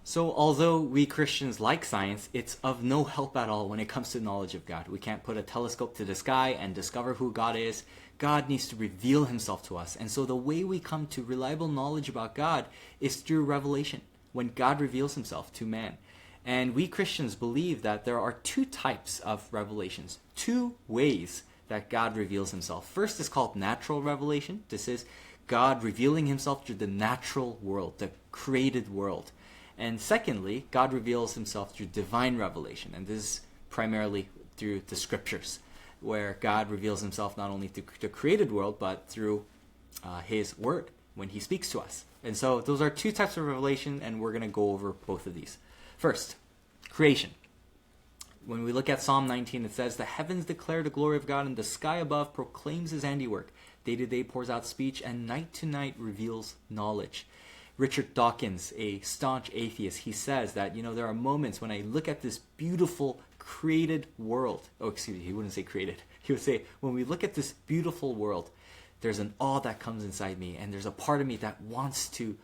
So, although we Christians like science, it's of no help at all when it comes to knowledge of God. We can't put a telescope to the sky and discover who God is. God needs to reveal himself to us. And so, the way we come to reliable knowledge about God is through revelation, when God reveals himself to man. And we Christians believe that there are two types of revelations, two ways that God reveals himself. First is called natural revelation. This is God revealing himself through the natural world, the created world. And secondly, God reveals himself through divine revelation. And this is primarily through the scriptures, where God reveals himself not only through the created world, but through his word when he speaks to us. And so those are two types of revelation, and we're going to go over both of these. First, creation. When we look at Psalm 19, it says, "The heavens declare the glory of God, and the sky above proclaims his handiwork. Day to day pours out speech, and night to night reveals knowledge." Richard Dawkins, a staunch atheist, he says that, there are moments when I look at this beautiful created world. Oh, excuse me, he wouldn't say created. He would say, when we look at this beautiful world, there's an awe that comes inside me, and there's a part of me that wants to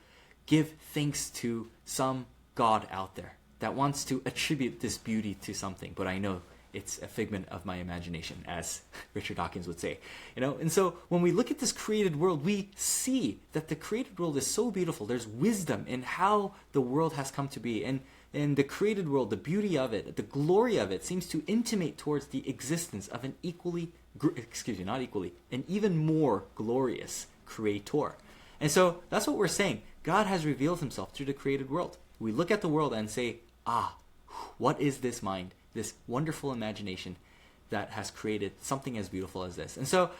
give thanks to some God out there, that wants to attribute this beauty to something. But I know it's a figment of my imagination, as Richard Dawkins would say. And so when we look at this created world, we see that the created world is so beautiful. There's wisdom in how the world has come to be. And in the created world, the beauty of it, the glory of it, seems to intimate towards the existence of an an even more glorious creator. And so that's what we're saying. God has revealed himself through the created world. We look at the world and say, what is this mind? This wonderful imagination that has created something as beautiful as this. And so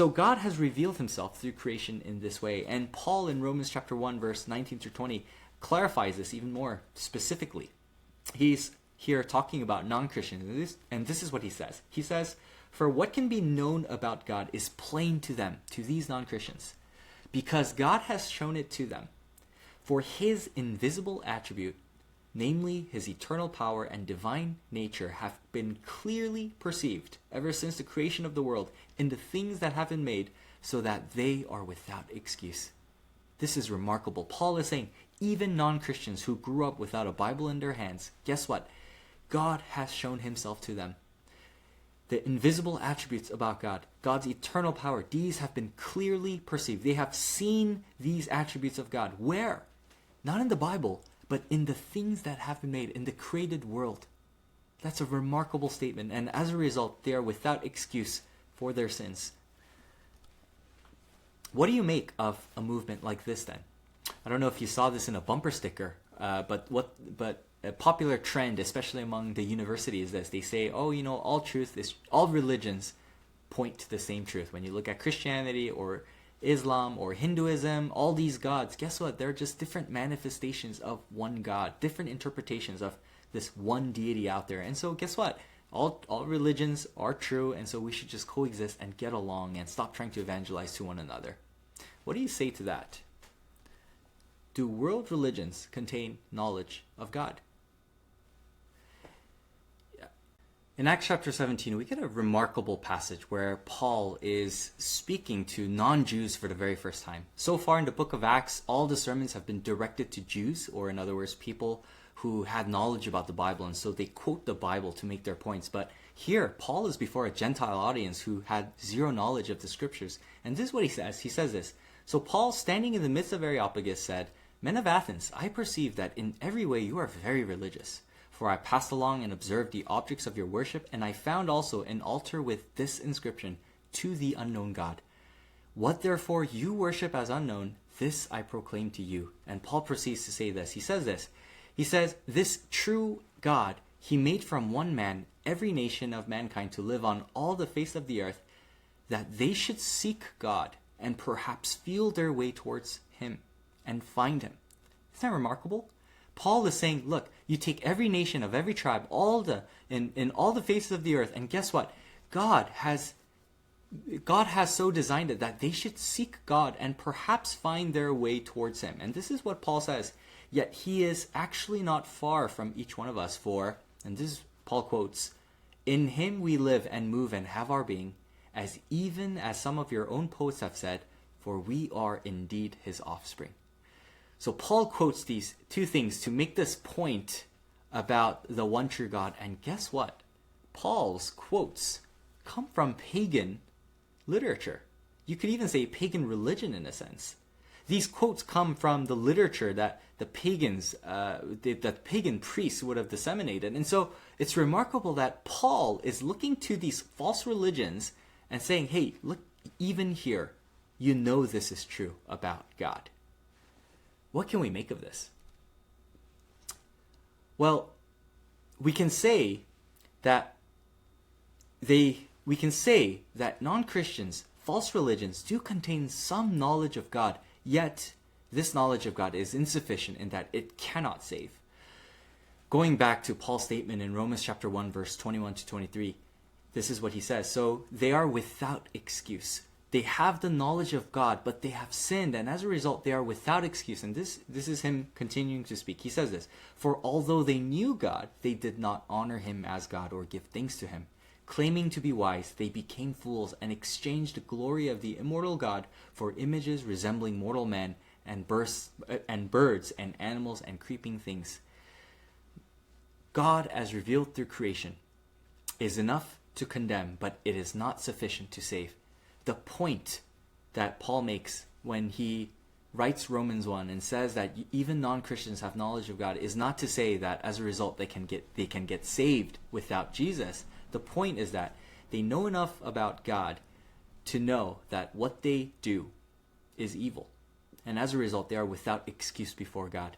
God has revealed himself through creation in this way. And Paul in Romans chapter 1, verse 19 through 20 clarifies this even more specifically. He's here talking about non-Christians, and this is what he says. He says, "For what can be known about God is plain to them," to these non-Christians, "because God has shown it to them. For his invisible attribute, namely his eternal power and divine nature, have been clearly perceived ever since the creation of the world in the things that have been made, so that they are without excuse." This is remarkable. Paul is saying, even non-Christians who grew up without a Bible in their hands, guess what? God has shown himself to them. The invisible attributes about God, God's eternal power, these have been clearly perceived. They have seen these attributes of God. Where? Not in the Bible, but in the things that have been made, in the created world. That's a remarkable statement, and as a result, they are without excuse for their sins. What do you make of a movement like this then? I don't know if you saw this in a bumper sticker, but a popular trend, especially among the university, is this. They say, all religions point to the same truth. When you look at Christianity or Islam or Hinduism, all these gods, guess what? They're just different manifestations of one God, different interpretations of this one deity out there. And so guess what? All religions are true, and so we should just coexist and get along and stop trying to evangelize to one another. What do you say to that? Do world religions contain knowledge of God? In Acts chapter 17, we get a remarkable passage where Paul is speaking to non-Jews for the very first time. So far in the book of Acts, all the sermons have been directed to Jews, or in other words, people who had knowledge about the Bible, and so they quote the Bible to make their points. But here, Paul is before a Gentile audience who had zero knowledge of the scriptures. And this is what he says. He says this. "So Paul, standing in the midst of Areopagus, said, 'Men of Athens, I perceive that in every way you are very religious. For I passed along and observed the objects of your worship, and I found also an altar with this inscription, To the unknown God. What therefore you worship as unknown, this I proclaim to you.'" And Paul proceeds to say this. He says this. He says, "This true God, he made from one man every nation of mankind to live on all the face of the earth, that they should seek God and perhaps feel their way towards him and find him." Isn't that remarkable? Paul is saying, look, you take every nation of every tribe, in all the faces of the earth, and guess what? God has so designed it that they should seek God and perhaps find their way towards him. And this is what Paul says. Yet he is actually not far from each one of us, for, and this is Paul quotes, "In him we live and move and have our being, as even as some of your own poets have said, for we are indeed his offspring." So Paul quotes these two things to make this point about the one true God. And guess what? Paul's quotes come from pagan literature. You could even say pagan religion in a sense. These quotes come from the literature that the pagans, the pagan priests would have disseminated. And so it's remarkable that Paul is looking to these false religions and saying, hey, look, even here, you know this is true about God. What can we make of this? Well, we can say that non-Christians, false religions do contain some knowledge of God, yet this knowledge of God is insufficient in that it cannot save. Going back to Paul's statement in Romans chapter 1, verse 21 to 23, this is what he says. So they are without excuse. They have the knowledge of God, but they have sinned, and as a result, they are without excuse. And this is him continuing to speak. He says this, for although they knew God, they did not honor him as God or give thanks to him. Claiming to be wise, they became fools and exchanged the glory of the immortal God for images resembling mortal men and birds and animals and creeping things. God, as revealed through creation, is enough to condemn, but it is not sufficient to save. The point that Paul makes when he writes Romans 1 and says that even non-Christians have knowledge of God is not to say that as a result they can get saved without Jesus. The point is that they know enough about God to know that what they do is evil. And as a result, they are without excuse before God.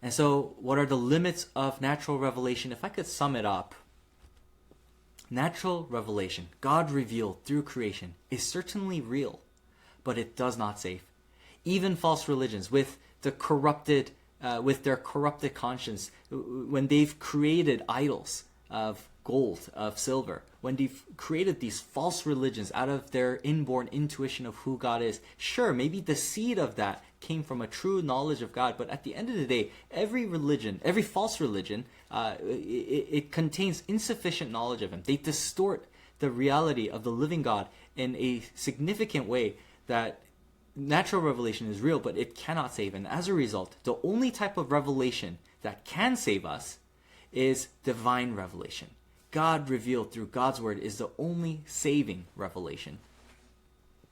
And so, what are the limits of natural revelation? If I could sum it up, natural revelation, God revealed through creation, is certainly real, but it does not save. Even false religions with their corrupted conscience, when they've created idols of gold, of silver, when they've created these false religions out of their inborn intuition of who God is, sure, maybe the seed of that came from a true knowledge of God, but at the end of the day, every religion, every false religion, it contains insufficient knowledge of him. They distort the reality of the living God in a significant way that natural revelation is real, but it cannot save. And as a result, the only type of revelation that can save us is divine revelation. God revealed through God's word is the only saving revelation.